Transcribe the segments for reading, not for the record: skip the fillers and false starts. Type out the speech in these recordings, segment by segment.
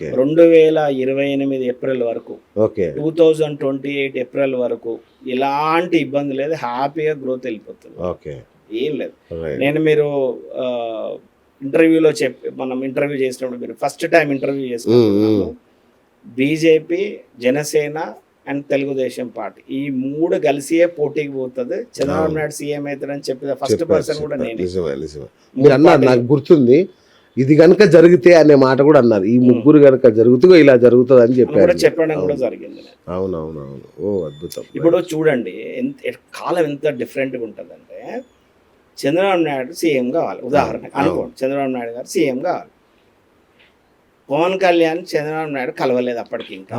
2028 April వరకు, okay 2028 April వరకు ఎలాంటి ఇబ్బంది లేదు, హ్యాపీగా గ్రోత్ వెళ్ళిపోతుంది. ఓకే ఏం లేదు. నేను మీరు ఇంటర్వ్యూలో మనం ఇంటర్వ్యూ చేసినప్పుడు మీరు ఫస్ట్ టైం ఇంటర్వ్యూ చేసినప్పుడు BJP, Janasena and Telugu Desam party ఈ మూడు కలిసియే పోటీకి పోతుంది, చంద్రబాబు నాయుడు సీఎం అవుతాడని చెప్పిన ఫస్ట్ పర్సన్ కూడా నేనే. మీరు అన్నారు, నాకు గుర్తుంది, ఇది కనుక జరిగితే అనే మాట కూడా అన్నారు. ఈ ముగ్గురు కనుక జరుగుతూ ఇలా జరుగుతుంది అని చెప్పడం కూడా జరిగింది. అవునవునవును. ఓ అద్భుతం. ఇప్పుడు చూడండి కాలం ఎంత డిఫరెంట్గా ఉంటుందంటే, చంద్రబాబు నాయుడు సీఎం కావాలి, ఉదాహరణకు అనుకోండి, చంద్రబాబు నాయుడు గారు సీఎం కావాలి. పవన్ కళ్యాణ్ చంద్రబాబు నాయుడు కలవలేదు అప్పటికి. ఇంకా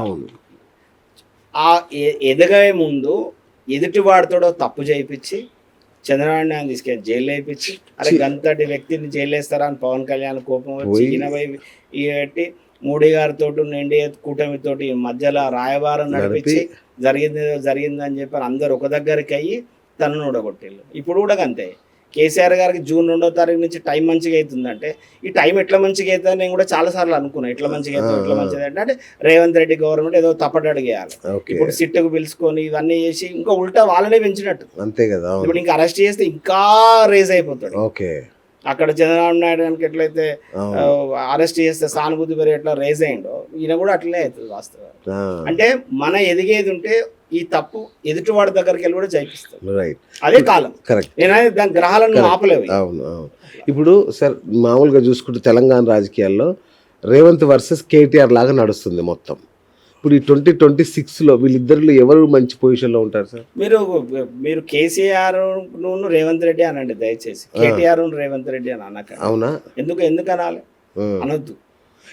ఆ ఎదగే ముందు ఎదుటి వాడితోడో తప్పు చేయించి చంద్రబాబు నాయుడు తీసుకెళ్ళి జైలు వేయించి, అరే గంతటి వ్యక్తిని జైలు వేస్తారా అని పవన్ కళ్యాణ్ కోపం వచ్చి ఈయనబట్టి మోడీ గారితో ఎన్డీఏ కూటమితోటి మధ్యలో రాయబారం నడిపించి జరిగిందని చెప్పి అందరు ఒక దగ్గరికి అయ్యి తనను ఊడగొట్టిళ్ళు. ఇప్పుడు కూడా అంతే. కేసీఆర్ గారికి జూన్ 2వ తారీఖు నుంచి టైం మంచిగా అవుతుందంటే, ఈ టైం ఎట్లా మంచిగా అవుతుందని నేను కూడా చాలాసార్లు అనుకున్నాను. ఎట్లా మంచిగా అవుతుంది, ఎట్లా మంచిది అంటే రేవంత్ రెడ్డి గవర్నమెంట్ ఏదో తప్పటి అడిగేయాలి. ఇప్పుడు సిట్టుకు పిలుచుకొని ఇవన్నీ చేసి ఇంకా ఉల్టా వాళ్ళనే పెంచినట్టు. అంతే కదా. ఇప్పుడు ఇంకా అరెస్ట్ చేస్తే ఇంకా రేజ్ అయిపోతాడు. ఓకే, అక్కడ చంద్రబాబు నాయుడు కనుక ఎట్లయితే అరెస్ట్ చేస్తే సానుభూతి పెరిగి ఎట్లా రేజ్ అయ్యిండో, ఈయన కూడా అట్లనే అవుతుంది వాస్తవం. అంటే మన ఎదిగేది ఉంటే ఈ తప్పు ఎదుటివాడి దగ్గరికి వెళ్ళి కూడా చేయిస్తాం. రైట్, అదే కాలం. కరెక్ట్. నేను దాని గ్రహాలను ఆపలేవు. అవును అవును. ఇప్పుడు సార్ మామూలుగా చూసుకుంటే తెలంగాణ రాజకీయాల్లో రేవంత్ వర్సెస్ కేటీఆర్ లాగా నడుస్తుంది మొత్తం. ఇప్పుడు ఈ 2026లో వీళ్ళిద్దరిలో ఎవరు మంచి పొజిషన్లో ఉంటారు సార్? మీరు కేసీఆర్ రేవంత్ రెడ్డి అనండి దయచేసి, కేటీఆర్ రేవంత్ రెడ్డి అని అనక. అవునా? ఎందుకు అనాలి? అనొద్దు.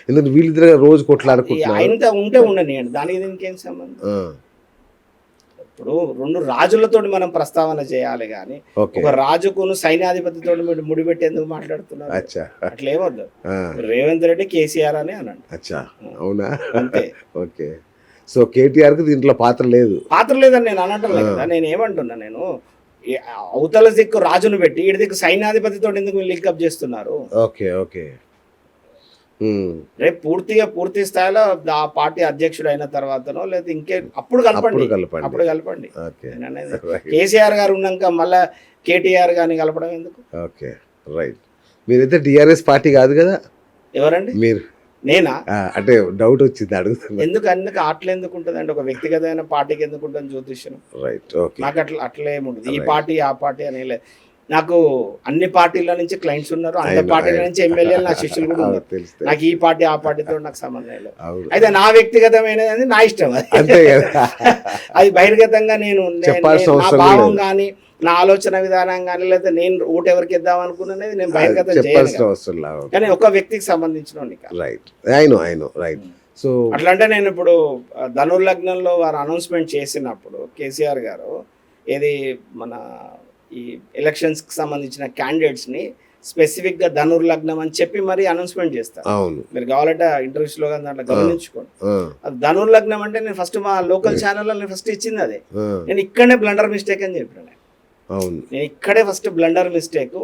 ఎందుకంటే వీళ్ళిద్దరు రోజు కొట్లాడుకుంటున్నారు. ఆయనతో ఉంటే ఉండని అండి, దానికి దీనికేం సంబంధం? ఇప్పుడు రెండు రాజులతో మనం ప్రస్తావన చేయాలి కానీ ఒక రాజుకును సైన్యాధిపతితో ముడిపెట్టి ఎందుకు మాట్లాడుతున్నారు? అట్లా ఏమొద్దు. రేవంత్ రెడ్డి కేసీఆర్ అని అనండి. అవునా? అంతే. ఓకే. సో కేటీఆర్ కి దీంట్లో పాత్ర లేదని నేను అనటం లేదు కదా. నేను ఏమంటున్నా, నేను అవతల దిక్కు రాజును పెట్టి ఇటు దిక్కు సైన్యాధిపతితో ఎందుకు లింకప్ చేస్తున్నారు? Okay okay. రేపు పూర్తి స్థాయిలో ఆ పార్టీ అధ్యక్షుడు అయిన తర్వాతనో లేదా ఇంకే అప్పుడు కలపండి. కేసీఆర్ గారు ఉన్నాక మళ్ళా కేటీఆర్ గారిని కలపడం ఎందుకు? Okay right. మీరైతే టీఆర్ఎస్ పార్టీ కాదు కదా? ఎవరండి? మీరు. నేనా? అంటే డౌట్ వచ్చింది, అడుగుతున్నా. ఎందుకు అట్లా ఎందుకు ఉంటుంది అంటే, ఒక వ్యక్తిగతమైన పార్టీకి ఎందుకు ఉంటుంది జ్యోతిష్యం? రైట్. నాకు అట్లా ఏముంటుంది. ఈ పార్టీ ఆ పార్టీ అనే లేదు. నాకు అన్ని పార్టీల నుంచి క్లయింట్స్ ఉన్నారు, అన్ని పార్టీల నుంచి ఎమ్మెల్యేలు నా శిష్యులు కూడా ఉన్నారు. నాకు ఈ పార్టీ ఆ పార్టీతో నాకు సంబంధం లేదు. అయితే నా వ్యక్తిగతమైనది నా ఇష్టం, అది బహిర్గతంగా నేను నా భావం కానీ నా ఆలోచన విధానం కానీ లేదా నేను ఓటు ఎవరికి ఇద్దాం అనుకున్నది నేను బహిర్గతం చేయను. కానీ ఒక వ్యక్తికి సంబంధించిన సో అట్లా అంటే నేను ఇప్పుడు ధనుర్లగ్నంలో వారు అనౌన్స్మెంట్ చేసినప్పుడు కేసీఆర్ గారు ఏది మన ఈ ఎలక్షన్స్కి సంబంధించిన క్యాండిడేట్స్ని స్పెసిఫిక్గా ధనుర్లగ్నం అని చెప్పి మరీ అనౌన్స్మెంట్ చేస్తారు. మీరు కావాలంటే ఇంటర్వ్యూస్లో కానీ దాంట్లో గమనించుకోండి. అది ధనుర్లగ్నం అంటే నేను ఫస్ట్ మా లోకల్ ఛానల్లో నేను ఫస్ట్ ఇచ్చింది అదే. నేను ఇక్కడనే బ్లండర్ మిస్టేక్ అని చెప్పిన. నేను ఇక్కడే ఫస్ట్ బ్లండర్ మిస్టేక్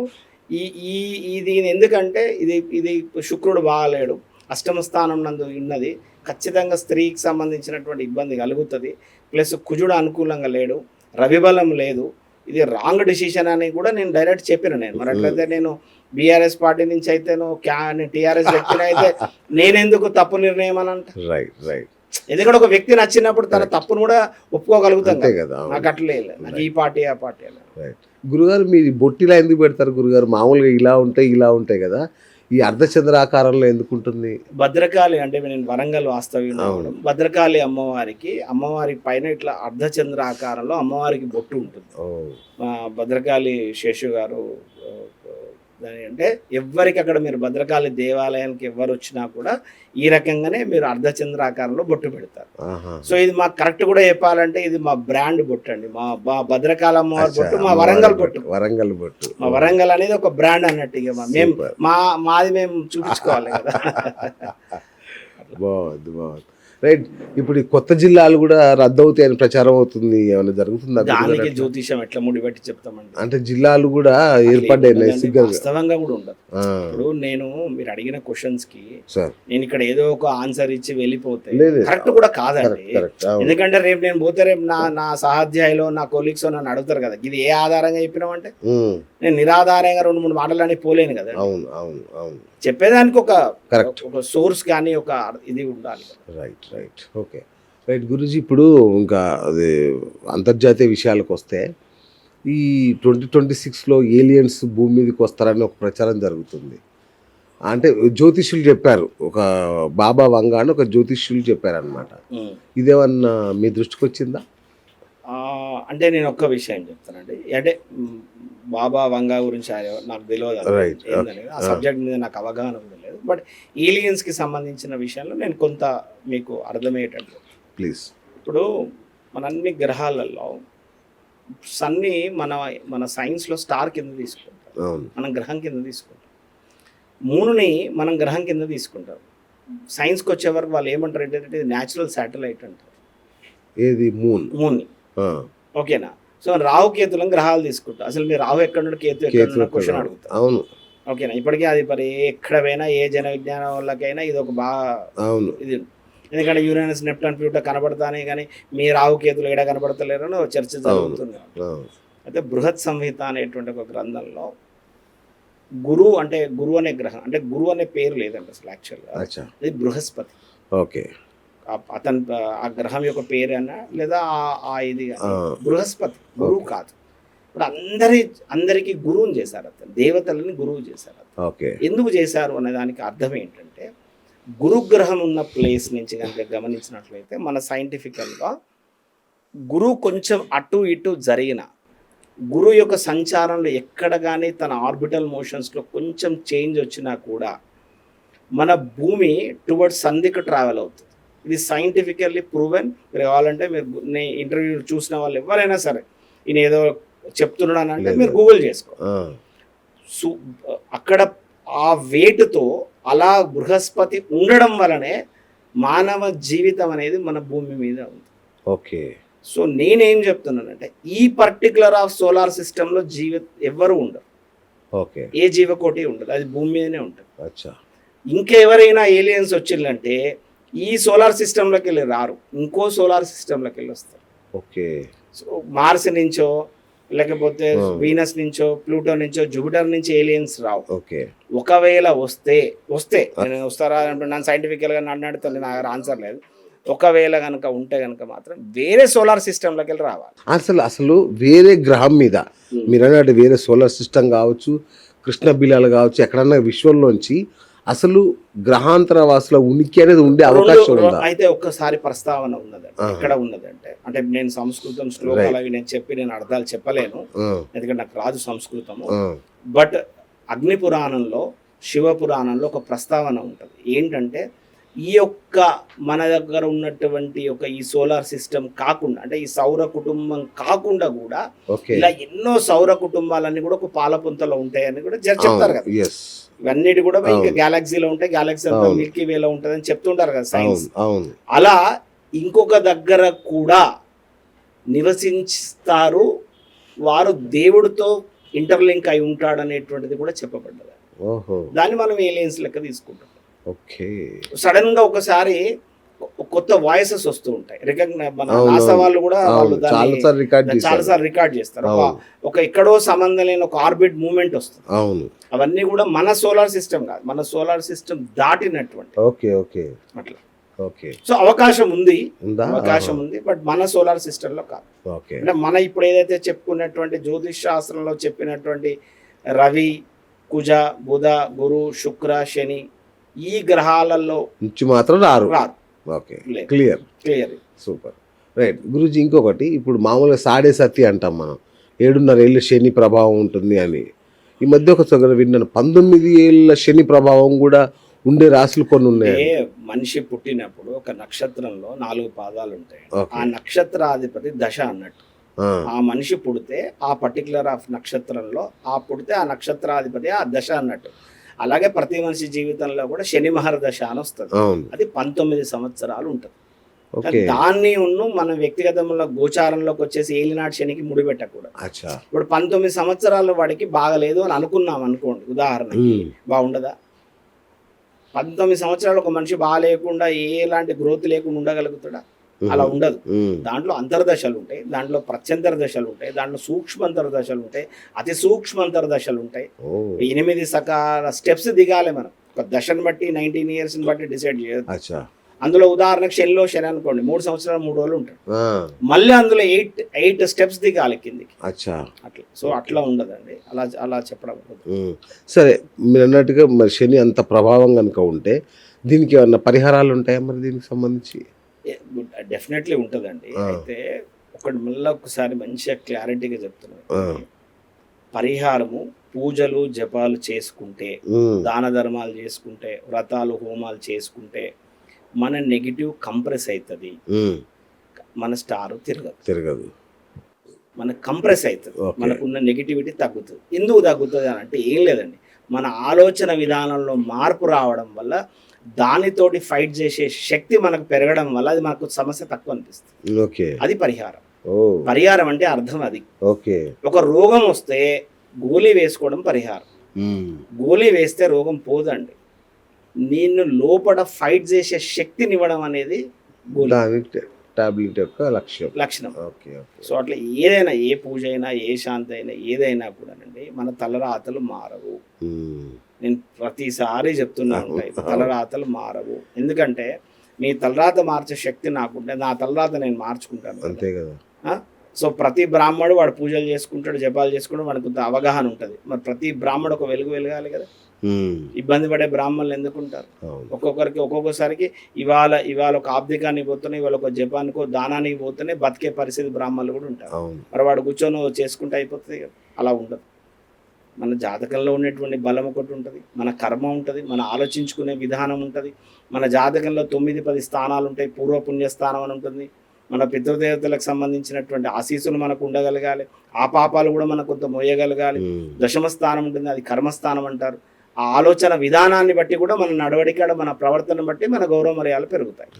ఇది ఎందుకంటే ఇది శుక్రుడు బాగాలేడు, అష్టమ స్థానం నందు ఉన్నది, ఖచ్చితంగా స్త్రీకి సంబంధించినటువంటి ఇబ్బంది కలుగుతుంది. ప్లస్ కుజుడు అనుకూలంగా లేడు, రవిబలం లేదు, ఇది రాంగ్ డిసిషన్ అని కూడా నేను డైరెక్ట్ చెప్పిన. నేను మరి అట్లయితే నేను బీఆర్ఎస్ పార్టీ నుంచి అయితేనో టీఆర్ఎస్ వ్యక్తిని అయితే నేనెందుకు తప్పు నిర్ణయం అని అంట. ఎందుకంటే ఒక వ్యక్తి నచ్చినప్పుడు తన తప్పును కూడా ఒప్పుకోగలుగుతాం కదా. నాకు అట్లే నాకు ఈ పార్టీ ఆ పార్టీ అలా. గురుగారు మీరు బొట్టిలా ఎందుకు పెడతారు గురుగారు? మామూలుగా ఇలా ఉంటాయి కదా, ఈ అర్ధచంద్రాకారంలో ఎందుకు ఉంటుంది? భద్రకాళి అంటే నేను వరంగల్ వాస్తవ్యం. భద్రకాళి అమ్మవారి పైన ఇట్లా అర్ధచంద్ర ఆకారంలో అమ్మవారికి బొట్టు ఉంటుంది. భద్రకాళి శేషు గారు దాని అంటే ఎవరికి అక్కడ మీరు భద్రకాళి దేవాలయానికి ఎవరు వచ్చినా కూడా ఈ రకంగానే మీరు అర్ధచంద్ర ఆకారంలో బొట్టు పెడతారు. సో ఇది మాకు కరెక్ట్ కూడా చెప్పాలంటే ఇది మా బ్రాండ్ బొట్టు అండి. మా భద్రకాళి అమ్మవారి బొట్టు మా వరంగల్ బొట్టు. మా వరంగల్ అనేది ఒక బ్రాండ్ అన్నట్టు. ఇక మాది మేము చూపించుకోవాలి కదా. బాగుంది. రైట్. ఇప్పుడు ఈ కొత్త జిల్లాలు కూడా రద్దు అవుతాయని ప్రచారం అవుతుంది, ఏమైనా జరుగుతుందా? దానికి జ్యోతిషం ఎట్లా ముడిపెట్టి చెప్తామండి? అంటే జిల్లాలు కూడా ఏర్పడ్డాయి నైతికంగా. వాస్తవంగా కూడా ఉండదు. ఇప్పుడు నేను మీరు అడిగిన క్వశ్చన్స్ కి సార్ నేను ఇక్కడ ఏదో ఒక ఆన్సర్ ఇచ్చి వెళ్ళిపోతే లేదు. కరెక్ట్ కూడా కాదండి. కరెక్ట్. అవును. ఎందుకంటే రేపు నేను పోతే రేపు నా సహాధ్యాయులో నా కొలీగ్స్ నన్ను అడుగుతారు కదా, ఇది ఏ ఆధారంగా చెప్పినామంటే నేను నిరాధారంగా 2-3 మాటలు అని పోలేను కదా. అవును అవును అవును. చెప్పేదానికి ఒక కరెక్ట్. ఒక సోర్స్ కానీ ఒక ఇది ఉండాలి. Right right. Okay right Guruji. ఇప్పుడు ఇంకా అది అంతర్జాతీయ విషయాలకు వస్తే ఈ 2026లో ఏలియన్స్ భూమి మీదకి వస్తారని ఒక ప్రచారం జరుగుతుంది. అంటే జ్యోతిష్యులు చెప్పారు, ఒక బాబా వంగ అని ఒక జ్యోతిష్యులు చెప్పారనమాట. ఇదేమన్నా మీ దృష్టికి వచ్చిందా? అంటే నేను ఒక్క విషయం చెప్తానండి. అంటే బాబా వంగా గురించి నాకు తెలియదు Right. ఏంటనేది, ఆ సబ్జెక్ట్ మీద నాకు అవగాహన కూడా లేదు. బట్ ఏలియన్స్కి సంబంధించిన విషయంలో నేను కొంత మీకు అర్థమయ్యేటట్టు ప్లీజ్. ఇప్పుడు మన అన్ని గ్రహాలలో సన్ని మన సైన్స్లో స్టార్ కింద తీసుకుంటాం, అవును మనం గ్రహం కింద తీసుకుంటాం. మూనుని మనం గ్రహం కింద తీసుకుంటాం. సైన్స్కి వచ్చే వరకు వాళ్ళు ఏమంటారు ఏంటంటే ఇది న్యాచురల్ శాటిలైట్ అంటారు. ఏది? మూన్ని. ఓకేనా? సో రాహుకేతులను గ్రహాలు తీసుకుంటాం. అసలు మీరు రాహు ఎక్కడ ఉన్నాడు, కేతు ఎక్కడ ఉన్నాడు క్వశ్చన్ అడుగుతారు. అవును. ఓకేనా? ఇప్పటికీ అది మరి ఎక్కడ పోయినా ఏ జన విజ్ఞానం వాళ్ళకైనా ఇది ఒక బాగా అవును ఇది. ఎందుకంటే యురేనస్ నెప్టూన్ ప్లూటో కనబడతానే కానీ మీ రాహుకేతులు ఎక్కడ కనబడతలేరు అని చర్చ జరుగుతుంది. అయితే బృహత్ సంహిత అనేటువంటి ఒక గ్రంథంలో గురువు అనే గ్రహం, అంటే గురువు అనే పేరు లేదండి అసలు యాక్చువల్గా. ఇది బృహస్పతి. ఓకే. అతను ఆ గ్రహం యొక్క పేరు అన్నా లేదా ఆ ఇది బృహస్పతి, గురువు కాదు. ఇప్పుడు అందరికీ గురువుని చేశారు, అతను దేవతలని గురువు చేశారు. ఓకే. ఎందుకు చేశారు అనే దానికి అర్థం ఏంటంటే గురుగ్రహం ఉన్న ప్లేస్ నుంచి కనుక గమనించినట్లయితే మన సైంటిఫికల్గా గురువు కొంచెం అటు ఇటు జరిగిన గురువు యొక్క సంచారంలో ఎక్కడ కానీ తన ఆర్బిటల్ మోషన్స్లో కొంచెం చేంజ్ వచ్చినా కూడా మన భూమి టువర్డ్స్ సంధికి ట్రావెల్ అవుతుంది. ఇది సైంటిఫికల్లీ ప్రూవెన్. మీరు కావాలంటే మీరు ఇంటర్వ్యూ చూసిన వాళ్ళు ఎవరైనా సరే ఈయన ఏదో చెప్తున్నాడు అంటే మీరు గూగుల్ చేసుకో. సో అక్కడ ఆ వేటుతో అలా బృహస్పతి ఉండడం వలనే మానవ జీవితం అనేది మన భూమి మీద ఉంది. ఓకే. సో నేనేం చెప్తున్నానంటే ఈ పర్టికులర్ ఆఫ్ సోలార్ సిస్టంలో ఎవ్వరు ఉండరు. ఓకే. ఏ జీవకోటి ఉండదు, అది భూమి మీదనే ఉంటుంది. అచ్చా. ఇంకెవరైనా ఏలియన్స్ వచ్చిందంటే ఈ సోలార్ సిస్టంలోకి వెళ్ళి రారు, ఇంకో సోలార్ సిస్టంలోకి వెళ్ళి వస్తారు. ఓకే. సో మార్స్ నుంచో లేకపోతే వీనస్ నుంచో ప్లూటో నుంచో జూపిటర్ నుంచి ఏలియన్స్ రావు. ఓకే. ఒకవేళ వస్తే నేను వస్తారా అంటే నన్ను సైంటిఫికల్గా నన్ను అడుగుతుంది, నా దగ్గర ఆన్సర్ లేదు. ఒకవేళ కనుక ఉంటే కనుక మాత్రం వేరే సోలార్ సిస్టంలోకి వెళ్ళి రావాలి. అసలు వేరే గ్రహం మీద మీరు అన్నట్టు వేరే సోలార్ సిస్టమ్ కావచ్చు, కృష్ణ బిలాలు కావచ్చు, ఎక్కడన్నా విశ్వంలోంచి అసలు గ్రహాంతర వాసుల ఉనికి అనేది ఉండే అవకాశం ఉందా? అయితే ఒక్కసారి ప్రస్తావన ఉన్నదండి. ఎక్కడ ఉన్నదంటే అంటే నేను సంస్కృతం శ్లోకాలు అవి నేను అర్థాలు చెప్పలేను, ఎందుకంటే నాకు రాదు సంస్కృతము. బట్ అగ్ని పురాణంలో శివ పురాణంలో ఒక ప్రస్తావన ఉంటుంది. ఏంటంటే ఈ యొక్క మన దగ్గర ఉన్నటువంటి ఒక ఈ సోలార్ సిస్టమ్ కాకుండా అంటే ఈ సౌర కుటుంబం కాకుండా కూడా ఇలా ఎన్నో సౌర కుటుంబాలన్నీ కూడా ఒక పాలపుంతలో ఉంటాయని కూడా చెప్తారు కదా. ఇవన్నిటి కూడా ఇంకా గ్యాలక్సీలో ఉంటాయి, గ్యాలక్సీ అంతా మిల్కీ వేలో ఉంటుంది అని చెప్తుంటారు కదా సైన్స్. అలా ఇంకొక దగ్గర కూడా నివసిస్తారు, వారు దేవుడితో ఇంటర్లింక్ అయి ఉంటాడు అనేటువంటిది కూడా చెప్పబడ్డది. దాన్ని మనం ఏలియన్స్ లెక్క తీసుకుంటాం. సడన్ గా ఒకసారి కొత్త వాయిసెస్ వస్తూ ఉంటాయి. మన నాసా వాళ్ళు కూడా చాలాసార్లు రికార్డ్ చేస్తారు. ఒక ఎక్కడో సంబంధం లేని ఒక ఆర్బిట్ మూవ్మెంట్ వస్తుంది. అవన్నీ కూడా మన సోలార్ సిస్టమ్ కాదు, మన సోలార్ సిస్టమ్ దాటినటువంటి అట్లా. సో అవకాశం ఉంది, బట్ మన సోలార్ సిస్టమ్ లో కాదు. అంటే మన ఇప్పుడు ఏదైతే చెప్పుకున్నటువంటి జ్యోతిష్ శాస్త్రంలో చెప్పినటువంటి రవి, కుజ, బుధ, గురు, శుక్ర, శని ఈ గ్రహాలలో నుంచి మాత్రం రారు. Okay, clear. Super. Right Guruji, ఇంకొకటి ఇప్పుడు మామూలుగా సాడే సతి అంటాం మనం, 7.5 ఏళ్ళ శని ప్రభావం ఉంటుంది అని. ఈ మధ్య ఒక విన్నాను 19 ఏళ్ళ శని ప్రభావం కూడా ఉండే రాశులు కొన్ని ఉన్నాయి. మనిషి పుట్టినప్పుడు ఒక నక్షత్రంలో 4 పాదాలు ఉంటాయి. ఆ నక్షత్రాధిపతి దశ అన్నట్టు. ఆ మనిషి పుడితే ఆ పర్టికులర్ ఆఫ్ నక్షత్రంలో పుడితే ఆ నక్షత్రాధిపతి ఆ దశ అన్నట్టు. అలాగే ప్రతి మనిషి జీవితంలో కూడా శని మహర్దశ అని వస్తుంది. అది 19 సంవత్సరాలు ఉంటుంది. ఓకే. దాన్ని మన వ్యక్తిగతంలో గోచారంలోకి వచ్చేసి ఏలినాటి శనికి ముడిపెట్టకూడదు. అచ్చా. ఇప్పుడు 19 సంవత్సరాల వాడికి బాగలేదు అని అనుకున్నాం అనుకోండి, ఉదాహరణకి బాగుండదా? 19 సంవత్సరాలు ఒక మనిషి బాగాలేకుండా ఎలాంటి గ్రోత్ లేకుండా ఉండగలుగుతాడా? అలా ఉండదు. దాంట్లో అంతర్దశలు ఉంటాయి, దాంట్లో ప్రత్యంతర దశలు ఉంటాయి, దాంట్లో సూక్ష్మంతర దశలు ఉంటాయి, అతి సూక్ష్మంతర దశలు ఉంటాయి. 8 సకాల స్టెప్స్ దిగాలి మనం. ఒక దశను బట్టి 19 ఇయర్స్ని బట్టి డిసైడ్ చేయదు. అచ్చా. అందులో ఉదాహరణకు శని అనుకోండి, 3 సంవత్సరాలు 3 రోజులు ఉంటాడు, మళ్ళీ అందులో 8 స్టెప్స్ దిగాలి కిందికి. అచ్చా. అట్లా. సో అట్లా ఉండదండి, అలా చెప్పడం. సరే, మీరు అన్నట్టుగా మరి శని అంత ప్రభావం కనుక ఉంటే దీనికి ఏమన్నా పరిహారాలు ఉంటాయా మరి దీనికి సంబంధించి? డెఫినెట్లీ ఉంటుందండి. అయితే మళ్ళీ ఒకసారి మంచిగా క్లారిటీగా చెప్తున్నాను. పరిహారము పూజలు జపాలు చేసుకుంటే, దాన ధర్మాలు చేసుకుంటే, వ్రతాలు హోమాలు చేసుకుంటే మన నెగిటివ్ కంప్రెస్ అవుతుంది, మన స్టార్ తిరగదు, మన కంప్రెస్ అవుతుంది, మనకున్న నెగిటివిటీ తగ్గుతుంది. ఎందుకు తగ్గుతుంది అని అంటే ఏం లేదండి, మన ఆలోచన విధానంలో మార్పు రావడం వల్ల దానితోటి ఫైట్ చేసే శక్తి మనకు పెరగడం వల్ల అది మనకు సమస్య తక్కువ అనిపిస్తుంది. అది పరిహారం. పరిహారం అంటే అర్థం అది. ఒక రోగం వస్తే గోళీ వేసుకోవడం పరిహారం. గోళీ వేస్తే రోగం పోదండి, నిన్ను లోపల ఫైట్ చేసే శక్తిని ఇవ్వడం అనేది టాబ్లెట్ యొక్క లక్షణం. సో అట్లా ఏదైనా, ఏ పూజ అయినా, ఏ శాంతి అయినా, ఏదైనా కూడానండి మన తలరాతలు మారవు. నేను ప్రతిసారి చెప్తున్నా ఉంటాయి, తలరాతలు మారవు. ఎందుకంటే మీ తలరాత మార్చే శక్తి నాకుంటే నా తలరాత నేను మార్చుకుంటాను, అంతే కదా. సో ప్రతి బ్రాహ్మడు వాడు పూజలు చేసుకుంటాడు, జపాలు చేసుకుంటాడు, వాడికి కొంత అవగాహన ఉంటుంది. మరి ప్రతి బ్రాహ్మడు ఒక వెలగాలి కదా. ఇబ్బంది పడే బ్రాహ్మణులు ఎందుకుంటారు? ఒక్కొక్కసారికి ఇవాళ ఒక ఆబ్దికానికి పోతేనే, ఇవాళ ఒక జపానికో దానానికి పోతేనే బతికే పరిస్థితి బ్రాహ్మణులు కూడా ఉంటారు. మరి వాడు కూర్చొని చేసుకుంటే అయిపోతుంది కదా. అలా ఉండదు. మన జాతకంలో ఉన్నటువంటి బలం ఒకటి ఉంటుంది, మన కర్మ ఉంటుంది, మన ఆలోచించుకునే విధానం ఉంటుంది. మన జాతకంలో 9-10 స్థానాలు ఉంటాయి. పూర్వపుణ్యస్థానం అని ఉంటుంది. మన పితృదేవతలకు సంబంధించినటువంటి ఆశీస్సులు మనకు ఉండగలగాలి, ఆ పాపాలు కూడా మనకు కొంత మోయగలగాలి. దశమ స్థానం ఉంటుంది, అది కర్మస్థానం అంటారు. ఆ ఆలోచన విధానాన్ని బట్టి కూడా మన నడవడిక, మన ప్రవర్తన బట్టి మన గౌరవ మర్యాదలు పెరుగుతాయి.